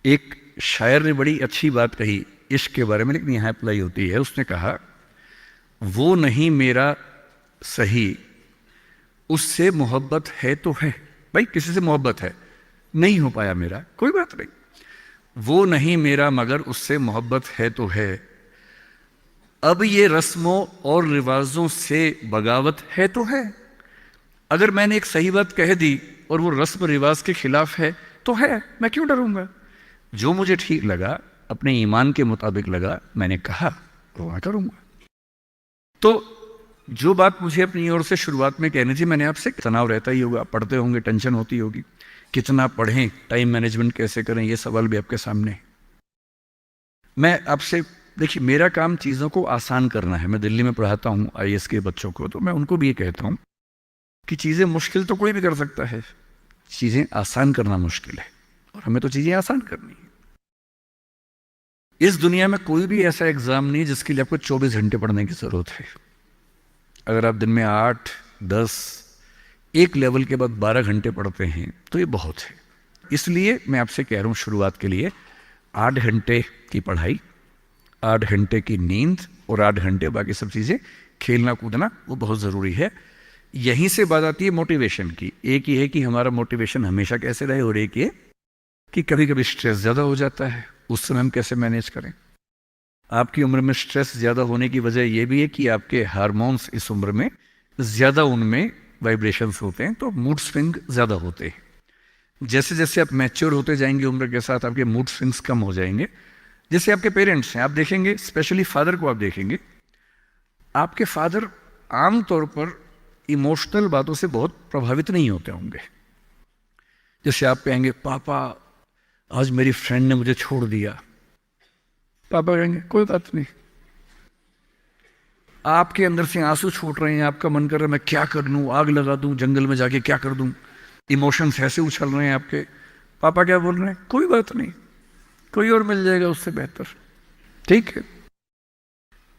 एक शायर ने बड़ी अच्छी बात कही इश्क के बारे में, लेकिन यहाँ अप्लाई होती है। उसने कहा, वो नहीं मेरा सही, उससे मोहब्बत है तो है। भाई किसी से मोहब्बत है, नहीं हो पाया मेरा, कोई बात नहीं। वो नहीं मेरा मगर उससे मोहब्बत है तो है। अब ये रस्मों और रिवाजों से बगावत है तो है। अगर मैंने एक सही बात कह दी और वो रस्म रिवाज के खिलाफ है तो है, मैं क्यों डरूंगा। जो मुझे ठीक लगा, अपने ईमान के मुताबिक लगा, मैंने कहा वो मैं करूंगा। तो जो बात मुझे अपनी ओर से शुरुआत में कहनी थी, मैंने आपसे, तनाव रहता ही होगा, पढ़ते होंगे, टेंशन होती होगी, कितना पढ़ें, टाइम मैनेजमेंट कैसे करें, ये सवाल भी आपके सामने। मैं आपसे, देखिए मेरा काम चीज़ों को आसान करना है। मैं दिल्ली में पढ़ाता हूँ आईएएस के बच्चों को, तो मैं उनको भी ये कहता हूँ कि चीज़ें मुश्किल तो कोई भी कर सकता है, चीज़ें आसान करना मुश्किल है, और हमें तो चीज़ें आसान करनी है। इस दुनिया में कोई भी ऐसा एग्ज़ाम नहीं जिसके लिए आपको 24 घंटे पढ़ने की ज़रूरत है। अगर आप दिन में 8, 10, एक लेवल के बाद 12 घंटे पढ़ते हैं तो ये बहुत है। इसलिए मैं आपसे कह रहा हूँ, शुरुआत के लिए 8 घंटे की पढ़ाई, 8 घंटे की नींद और 8 घंटे बाकी सब चीज़ें, खेलना कूदना, वो बहुत ज़रूरी है। यहीं से बात आती है मोटिवेशन की। एक ही है कि हमारा मोटिवेशन हमेशा कैसे रहे, और एक ये कि कभी कभी स्ट्रेस ज़्यादा हो जाता है, उस समय हम कैसे मैनेज करें। आपकी उम्र में स्ट्रेस ज़्यादा होने की वजह यह भी है कि आपके हार्मोन्स इस उम्र में ज़्यादा, उनमें वाइब्रेशंस होते हैं, तो मूड स्विंग ज़्यादा होते हैं। जैसे जैसे आप मैच्योर होते जाएंगे उम्र के साथ, आपके मूड स्विंग्स कम हो जाएंगे। जैसे आपके पेरेंट्स हैं, आप देखेंगे, स्पेशली फादर को आप देखेंगे, आपके फादर आमतौर पर इमोशनल बातों से बहुत प्रभावित नहीं होते होंगे। जैसे आप कहेंगे, पापा आज मेरी फ्रेंड ने मुझे छोड़ दिया, पापा कहेंगे कोई बात नहीं। आपके अंदर से आंसू छूट रहे हैं, आपका मन कर रहा है मैं क्या कर लूं, आग लगा दूं, जंगल में जाके क्या कर दूं, इमोशंस ऐसे उछल रहे हैं आपके। पापा क्या बोल रहे हैं, कोई बात नहीं, कोई और मिल जाएगा उससे बेहतर, ठीक है।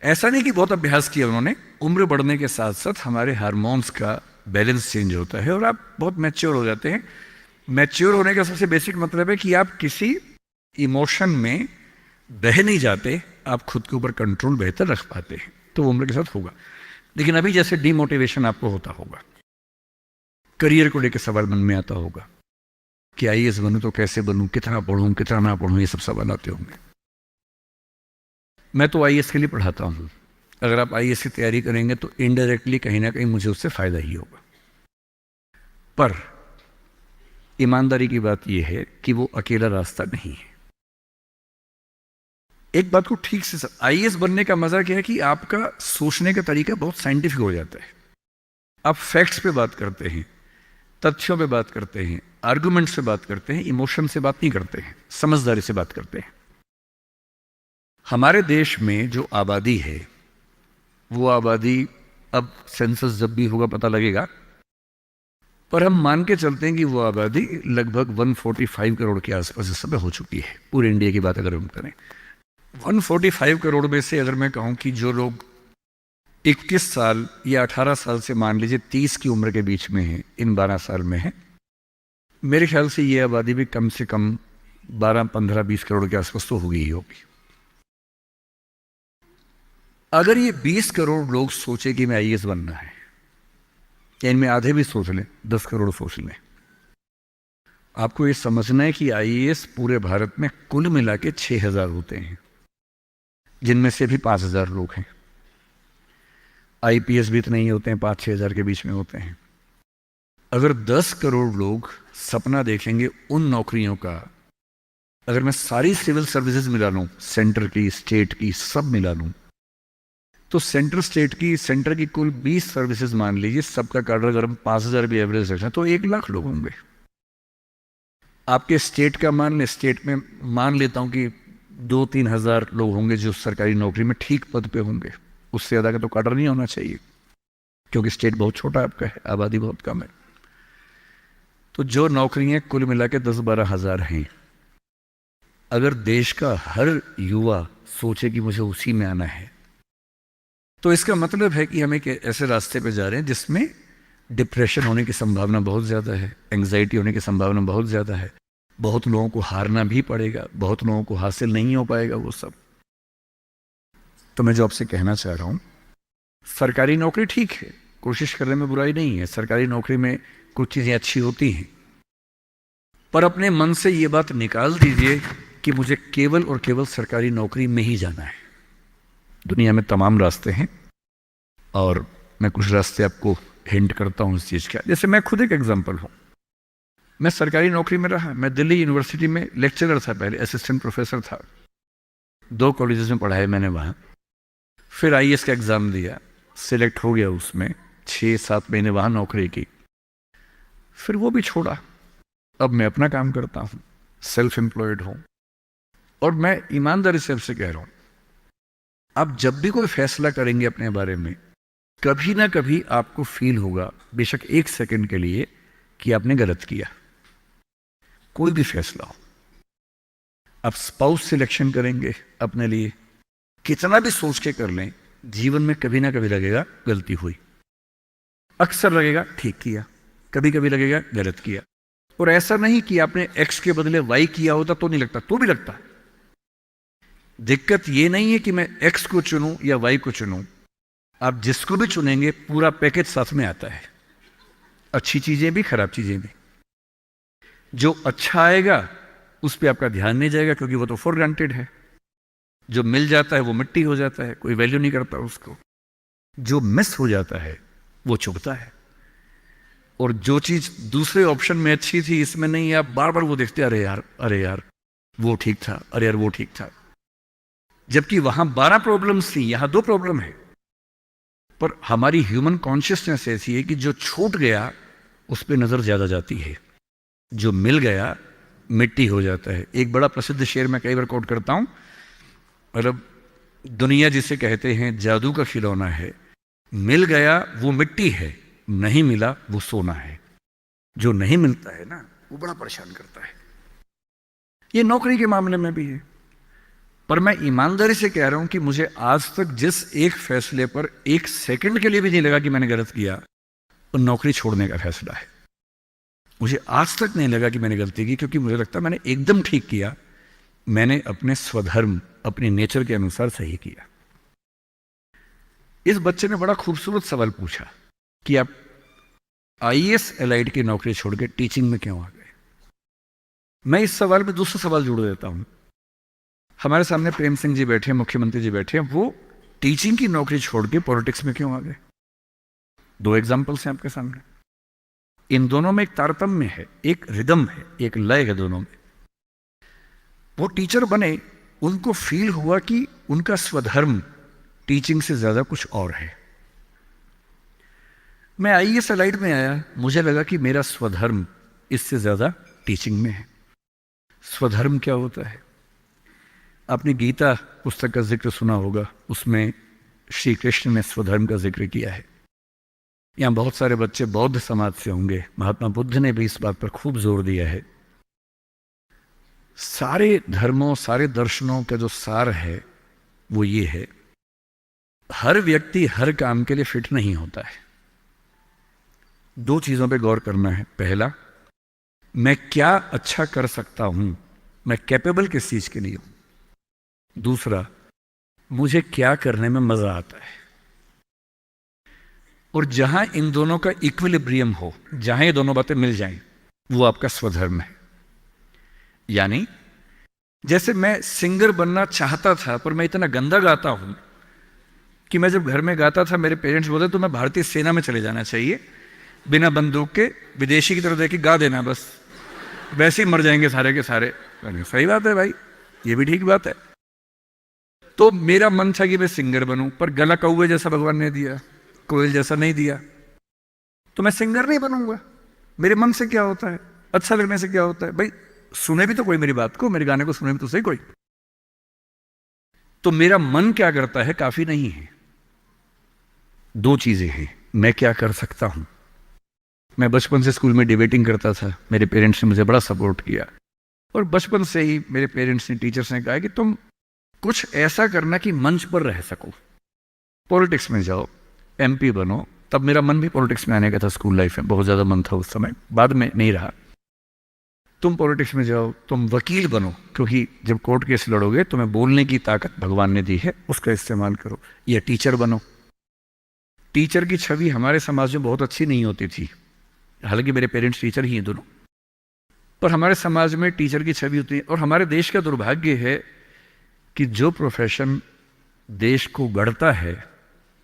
ऐसा नहीं कि बहुत अभ्यास किया उन्होंने। उम्र बढ़ने के साथ साथ हमारे हार्मोन्स का बैलेंस चेंज होता है और आप बहुत मैच्योर हो जाते हैं। मैच्योर होने का सबसे बेसिक मतलब है कि आप किसी इमोशन में बह नहीं जाते, आप खुद के ऊपर कंट्रोल बेहतर रख पाते हैं। तो उम्र के साथ होगा। लेकिन अभी जैसे डिमोटिवेशन आपको होता होगा, करियर को लेकर सवाल मन में आता होगा कि आईएएस बनूं तो कैसे बनूं, कितना पढ़ूं, कितना ना पढ़ूं, ये सब सवाल आते होंगे। मैं तो आईएएस के लिए पढ़ाता हूं। अगर आप आईएएस की तैयारी करेंगे तो इनडायरेक्टली कहीं ना कहीं मुझे उससे फायदा ही होगा। पर ईमानदारी की बात यह है कि वो अकेला रास्ता नहीं है। एक बात को ठीक से, आईएएस बनने का मजा क्या है कि आपका सोचने का तरीका बहुत साइंटिफिक हो जाता है। आप फैक्ट्स पे बात करते हैं, तथ्यों पे बात करते हैं, आर्गुमेंट से बात करते हैं, इमोशन से बात नहीं करते हैं, समझदारी से बात करते हैं। हमारे देश में जो आबादी है, वो आबादी, अब सेंसस जब भी होगा पता लगेगा, पर हम मान के चलते हैं कि वो आबादी लगभग 145 करोड़ के आसपास इस समय हो चुकी है। पूरे इंडिया की बात अगर हम करें, 145 करोड़ में से अगर मैं कहूं कि जो लोग 21 साल या 18 साल से मान लीजिए 30 की उम्र के बीच में है, इन 12 साल में है, मेरे ख्याल से ये आबादी भी कम से कम 12, 15, 20 करोड़ के आसपास तो होगी ही होगी। अगर ये 20 करोड़ लोग सोचे कि मैं आईएएस बनना है, या इनमें आधे भी सोच लें, 10 करोड़ सोच लें, आपको ये समझना है कि आईएएस पूरे भारत में कुल मिला के 6000 होते हैं, जिनमें से भी 5000 लोग हैं। आईपीएस भी इतने ही होते हैं, 5-6 हजार के बीच में होते हैं। अगर 10 करोड़ लोग सपना देखेंगे उन नौकरियों का, अगर मैं सारी सिविल सर्विसेज मिला लूं, सेंटर की, स्टेट की, सब मिला लूं, तो सेंटर की कुल 20 सर्विसेज मान लीजिए, सबका कार्डर अगर हम 5000 भी एवरेज रखें तो 1 लाख लोग होंगे। आपके स्टेट का मान लें, स्टेट में मान लेता हूं कि 2-3 हजार लोग होंगे जो सरकारी नौकरी में ठीक पद पे होंगे। उससे ज़्यादा का तो कार्डर नहीं होना चाहिए, क्योंकि स्टेट बहुत छोटा आपका है, आबादी बहुत कम है। तो जो नौकरियां कुल मिला के 10-12 हजार हैं, अगर देश का हर युवा सोचे कि मुझे उसी में आना है, तो इसका मतलब है कि हम एक ऐसे रास्ते पे जा रहे हैं जिसमें डिप्रेशन होने की संभावना बहुत ज़्यादा है, एंग्जाइटी होने की संभावना बहुत ज़्यादा है, बहुत लोगों को हारना भी पड़ेगा, बहुत लोगों को हासिल नहीं हो पाएगा वो सब। तो मैं जो आपसे कहना चाह रहा हूं, सरकारी नौकरी ठीक है, कोशिश करने में बुराई नहीं है, सरकारी नौकरी में कुछ चीजें अच्छी होती हैं, पर अपने मन से ये बात निकाल दीजिए कि मुझे केवल और केवल सरकारी नौकरी में ही जाना है। दुनिया में तमाम रास्ते हैं और मैं कुछ रास्ते आपको हिंट करता हूं इस चीज का। जैसे मैं खुद एक एग्जांपल हूं, मैं सरकारी नौकरी में रहा, मैं दिल्ली यूनिवर्सिटी में लेक्चरर था, पहले असिस्टेंट प्रोफेसर था, 2 कॉलेजेस में पढ़ाया मैंने वहां। फिर आईएएस का एग्जाम दिया, सिलेक्ट हो गया, उसमें 6-7 महीने वहां नौकरी की, फिर वो भी छोड़ा। अब मैं अपना काम करता हूं, सेल्फ एम्प्लॉयड हूं। और मैं ईमानदारी से आपसे कह रहा हूं, आप जब भी कोई फैसला करेंगे अपने बारे में, कभी ना कभी आपको फील होगा, बेशक 1 सेकंड के लिए, कि आपने गलत किया। कोई भी फैसला हो, आप स्पाउस सिलेक्शन करेंगे अपने लिए, कितना भी सोच के कर लें, जीवन में कभी ना कभी लगेगा गलती हुई, अक्सर लगेगा ठीक किया, कभी कभी लगेगा गलत किया। और ऐसा नहीं कि आपने एक्स के बदले वाई किया होता तो नहीं लगता, तो भी लगता। दिक्कत ये नहीं है कि मैं एक्स को चुनूं या वाई को चुनूं, आप जिसको भी चुनेंगे पूरा पैकेज साथ में आता है, अच्छी चीजें भी खराब चीजें भी। जो अच्छा आएगा उस पर आपका ध्यान नहीं जाएगा, क्योंकि वो तो फॉर ग्रांटेड है। जो मिल जाता है वो मिट्टी हो जाता है, कोई वैल्यू नहीं करता उसको। जो मिस हो जाता है वो चुभता है। और जो चीज दूसरे ऑप्शन में अच्छी थी, इसमें नहीं, आप बार बार वो देखते, अरे यार, अरे यार वो ठीक था, अरे यार वो ठीक था। जबकि वहां 12 प्रॉब्लम्स थी, यहां 2 प्रॉब्लम है। पर हमारी ह्यूमन कॉन्शियसनेस ऐसी है कि जो छूट गया उस पर नजर ज्यादा जाती है, जो मिल गया मिट्टी हो जाता है। एक बड़ा प्रसिद्ध शेर मैं कई बार कोट करता हूं, मतलब दुनिया जिसे कहते हैं जादू का खिलौना है, मिल गया वो मिट्टी है, नहीं मिला वो सोना है। जो नहीं मिलता है ना, वो बड़ा परेशान करता है। ये नौकरी के मामले में भी है। पर मैं ईमानदारी से कह रहा हूं कि मुझे आज तक जिस एक फैसले पर 1 सेकंड के लिए भी नहीं लगा कि मैंने गलत किया, वो नौकरी छोड़ने का फैसला है। मुझे आज तक नहीं लगा कि मैंने गलती की, क्योंकि मुझे लगता मैंने एकदम ठीक किया। मैंने अपने स्वधर्म, अपने नेचर के अनुसार सही किया। इस बच्चे ने बड़ा खूबसूरत सवाल पूछा कि आप आईएएस एलाइड की नौकरी छोड़ के टीचिंग में क्यों आ गए। मैं इस सवाल में दूसरा सवाल जोड़ देता हूं। हमारे सामने प्रेम सिंह जी बैठे, मुख्यमंत्री जी बैठे, वो टीचिंग की नौकरी छोड़ के पॉलिटिक्स में क्यों आ गए। 2 एग्जाम्पल्स हैं आपके सामने। इन दोनों में एक तारतम्य है, एक रिदम है, एक लय है दोनों में। वो टीचर बने, उनको फील हुआ कि उनका स्वधर्म टीचिंग से ज्यादा कुछ और है। मैं आईएएस एलाइड में आया, मुझे लगा कि मेरा स्वधर्म इससे ज्यादा टीचिंग में है। स्वधर्म क्या होता है? आपने गीता पुस्तक का जिक्र सुना होगा, उसमें श्री कृष्ण ने स्वधर्म का जिक्र किया है। यहां बहुत सारे बच्चे बौद्ध समाज से होंगे, महात्मा बुद्ध ने भी इस बात पर खूब जोर दिया है। सारे धर्मों, सारे दर्शनों का जो सार है वो ये है, हर व्यक्ति हर काम के लिए फिट नहीं होता है। 2 चीजों पे गौर करना है। पहला, मैं क्या अच्छा कर सकता हूं, मैं कैपेबल किस चीज के लिए हूं। दूसरा, मुझे क्या करने में मजा आता है। और जहां इन दोनों का इक्विलिब्रियम हो, जहां ये दोनों बातें मिल जाएं, वो आपका स्वधर्म है। यानी जैसे मैं सिंगर बनना चाहता था, पर मैं इतना गंदा गाता हूं कि मैं जब घर में गाता था, मेरे पेरेंट्स बोले तो मैं भारतीय सेना में चले जाना चाहिए, बिना बंदूक के विदेशी की तरफ देख के गा देना, बस वैसे ही मर जाएंगे सारे के सारे। सही बात है भाई, ये भी ठीक बात है। तो मेरा मन था कि मैं सिंगर बनूं, पर गला कौवे जैसा भगवान ने दिया, कोयल जैसा नहीं दिया, तो मैं सिंगर नहीं बनूंगा। मेरे मन से क्या होता है, अच्छा लगने से क्या होता है भाई, सुने भी तो कोई मेरी बात को, मेरे गाने को सुने भी तो सही कोई। तो मेरा मन क्या करता है काफी नहीं है। 2 चीजें हैं, मैं क्या कर सकता हूं। मैं बचपन से स्कूल में डिबेटिंग करता था, मेरे पेरेंट्स ने मुझे बड़ा सपोर्ट किया, और बचपन से ही मेरे पेरेंट्स ने, टीचर्स ने कहा कि तुम कुछ ऐसा करना कि मंच पर रह सको, पॉलिटिक्स में जाओ, एमपी बनो। तब मेरा मन भी पॉलिटिक्स में आने का था, स्कूल लाइफ में बहुत ज्यादा मन था उस समय, बाद में नहीं रहा। तुम पॉलिटिक्स में जाओ, तुम वकील बनो, क्योंकि जब कोर्ट केस लड़ोगे तुम्हें बोलने की ताकत भगवान ने दी है, उसका इस्तेमाल करो। या टीचर बनो। टीचर की छवि हमारे समाज में बहुत अच्छी नहीं होती थी, हालांकि मेरे पेरेंट्स टीचर ही हैं दोनों, पर हमारे समाज में टीचर की छवि होती है। और हमारे देश का दुर्भाग्य है कि जो प्रोफेशन देश को गढ़ता है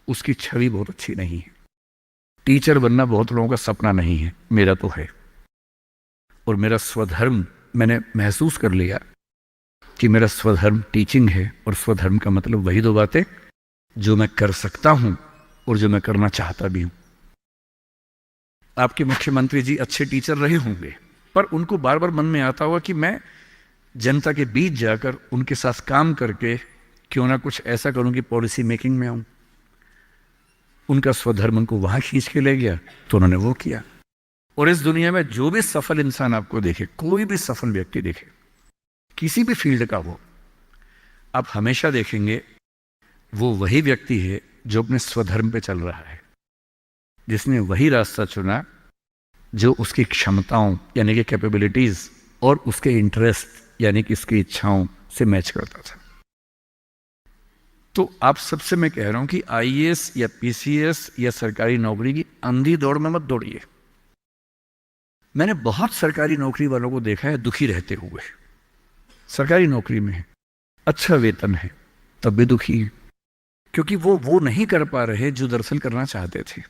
उसकी छवि बहुत अच्छी नहीं है। टीचर बनना बहुत लोगों का सपना नहीं है, मेरा तो है। और मेरा स्वधर्म, मैंने महसूस कर लिया कि मेरा स्वधर्म टीचिंग है। और स्वधर्म का मतलब वही दो बातें जो मैं कर सकता हूं और जो मैं करना चाहता भी हूं। आपके मुख्यमंत्री जी अच्छे टीचर रहे होंगे, पर उनको बार बार मन में आता होगा कि मैं जनता के बीच जाकर उनके साथ काम करके क्यों ना कुछ ऐसा करूं कि पॉलिसी मेकिंग में आऊं। उनका स्वधर्म उनको वहां खींच के ले गया, तो उन्होंने वो किया। और इस दुनिया में जो भी सफल इंसान आपको देखे, कोई भी सफल व्यक्ति देखे, किसी भी फील्ड का हो, आप हमेशा देखेंगे वो वही व्यक्ति है जो अपने स्वधर्म पे चल रहा है, जिसने वही रास्ता चुना जो उसकी क्षमताओं यानी कि कैपेबिलिटीज और उसके इंटरेस्ट यानी कि उसकी इच्छाओं से मैच करता था। तो आप सबसे मैं कह रहा हूं कि आईएएस या पीसीएस या सरकारी नौकरी की अंधी दौड़ में मत दौड़िए। मैंने बहुत सरकारी नौकरी वालों को देखा है दुखी रहते हुए। सरकारी नौकरी में है, अच्छा वेतन है, तब भी दुखी है, क्योंकि वो नहीं कर पा रहे जो दरअसल करना चाहते थे।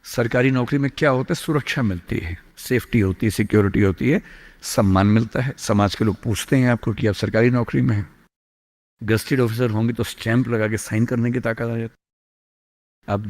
सरकारी नौकरी में क्या होता है? सुरक्षा मिलती है, सेफ्टी होती है, सिक्योरिटी होती है, सम्मान मिलता है, समाज के लोग पूछते हैं आपको कि आप सरकारी नौकरी में हैं। गस्टेड ऑफिसर होंगे तो स्टैंप लगा के साइन करने की ताकत आ जाती है। आप